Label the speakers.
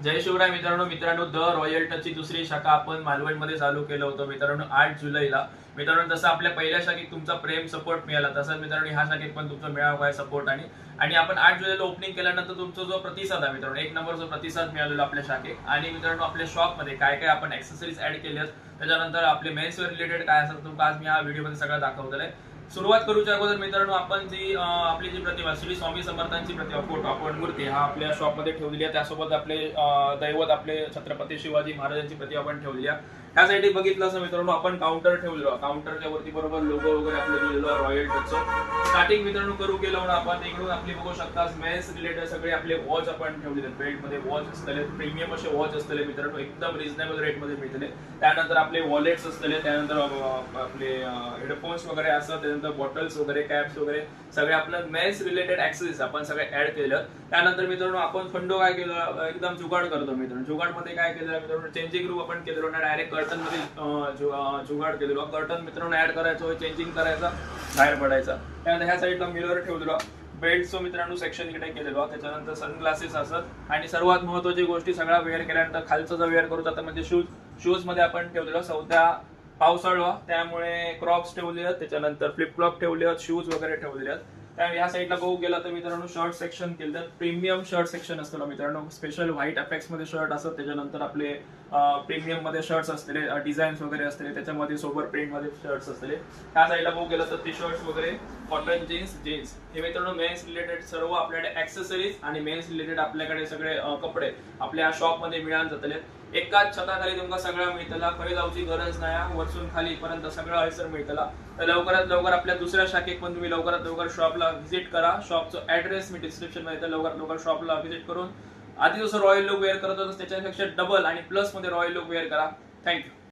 Speaker 1: जय शिवराय मित्रांनो the royal टचची दुसरी शाखा आपण मालवणमध्ये चालू केलं होतं मित्रांनो 8 जुलैला. मित्रांनो जसं आपल्या पहिल्या शाखेत तुमचा प्रेम सपोर्ट मिळाला तसंच मित्रांनो ह्या शाखेत पण तुमचा मिळावा काय सपोर्ट आणि आपण 8 जुलैला ओपनिंग केल्यानंतर तुमचा जो प्रतिसाद आहे मित्रांनो एक नंबर जो प्रतिसाद मिळालेला आपल्या शाखेत आणि मित्रांनो आपल्या शॉपमध्ये काय काय आपण ॲक्सेसरीज ऍड केल्यात त्याच्यानंतर आपले मेन्सवेअर रिलेटेड काय असेल तुम्हाला आज मी या व्हिडिओमध्ये सगळं दाखवलेलं आहे. सुरुवात करूच्या अगोदर मित्रांनो आपण जी आपली जी प्रतिमा श्री स्वामी समर्थांची प्रतिमा फोटो आपण मूर्ती हा आपल्या शॉपमध्ये ठेवलेली आहे. त्यासोबत आपले दैवत आपले छत्रपती शिवाजी महाराजांची प्रतिमा आपण ठेवलेली आहे. त्यासाठी बघितलं असं मित्रांनो आपण काउंटर ठेवलेलो. काउंटरच्या वरती बरोबर लोगो वगैरे आपलं लिहिलेलं रॉयल टचचं. स्टार्टिंग मित्रांनो करू गेलो ना आपण इकडून आपली बघू शकता मेन्स रिलेटेड सगळे आपले वॉच आपण ठेवलेले आहेत. बेल्ट मध्ये वॉच असतले प्रीमियम असे वॉच असतले मित्रांनो एकदम रिजनेबल रेट मध्ये मिळतले. त्यानंतर आपले वॉलेट्स असतले त्यानंतर आपले हेडफोन्स वगैरे असतात त्यानंतर बॉटल्स वगैरे कॅप्स वगैरे सगळे आपलं मेन्स रिलेटेड ॲक्सेसरीज आपण सगळे ऍड केलं. त्यानंतर मित्रांनो आपण फंडो काय केलं एकदम जुगाड करतो मित्रांनो. जुगाडमध्ये काय केलं मित्रांनो चेंजिंग रूम आपण केलेलो ना डायरेक्ट कर्टन मध्ये जुगाड केलेलो. कर्टन मित्रांनो ऍड करायचो चेंजिंग करायचा बाहेर पडायचा. त्यानंतर ह्या साईडला मिरर ठेवलेलो. बेल्टचं मित्रांनो सेक्शन इकडे केलेलो. त्याच्यानंतर सनग्लासेस असत आणि सर्वात महत्वाची गोष्टी सगळ्या वेअर केल्यानंतर खालचं जर वेअर करू जातं म्हणजे शूज मध्ये आपण ठेवलेलो. सध्या पावसाळा त्यामुळे क्रॉप्स ठेवले आहेत त्याच्यानंतर फ्लिपफ्लॉप ठेवले आहेत शूज वगैरे ठेवलेले आहेत. त्यामुळे या साईडला बघू गेला तर मित्रांनो शर्ट सेक्शन केलं तर प्रीमियम शर्ट सेक्शन असतं मित्रांनो. स्पेशल व्हाईट अफेक्स मध्ये शर्ट असतात त्याच्यानंतर आपले प्रीमियम मध्ये शर्ट्स असलेले डिझाईन्स वगैरे असलेले त्याच्यामध्ये सोबर प्रिंट मध्ये शर्ट्स असलेले. त्या साईडला बघू गेलं तर टी शर्ट्स वगैरे कॉटन जीन्स हे मित्रांनो मेन्स रिलेटेड सर्व आपल्याकडे ऍक्सेसरीज आणि मेन्स रिलेटेड आपल्याकडे सगळे कपडे आपल्या शॉप मध्ये मिळान जातले. एकाच छताखाली तुमका सगळं मिळतला. खरी जाऊची गरज नाही. वरसून खाली पर्यंत सगळं हयसर मिळतला. तर लवकरात लवकर आपल्या दुसऱ्या शाखेत पण तुम्ही लवकरात लवकर शॉपला व्हिजिट करा. शॉपचं ऍड्रेस मी डिस्क्रिप्शन मध्ये लवकरात लवकर शॉपला व्हिजिट करून आधी जसं रॉयल लुक वेअर करत होतं त्याच्यापेक्षा डबल आणि प्लस मध्ये रॉयल लुक वेअर करा. थँक्यू.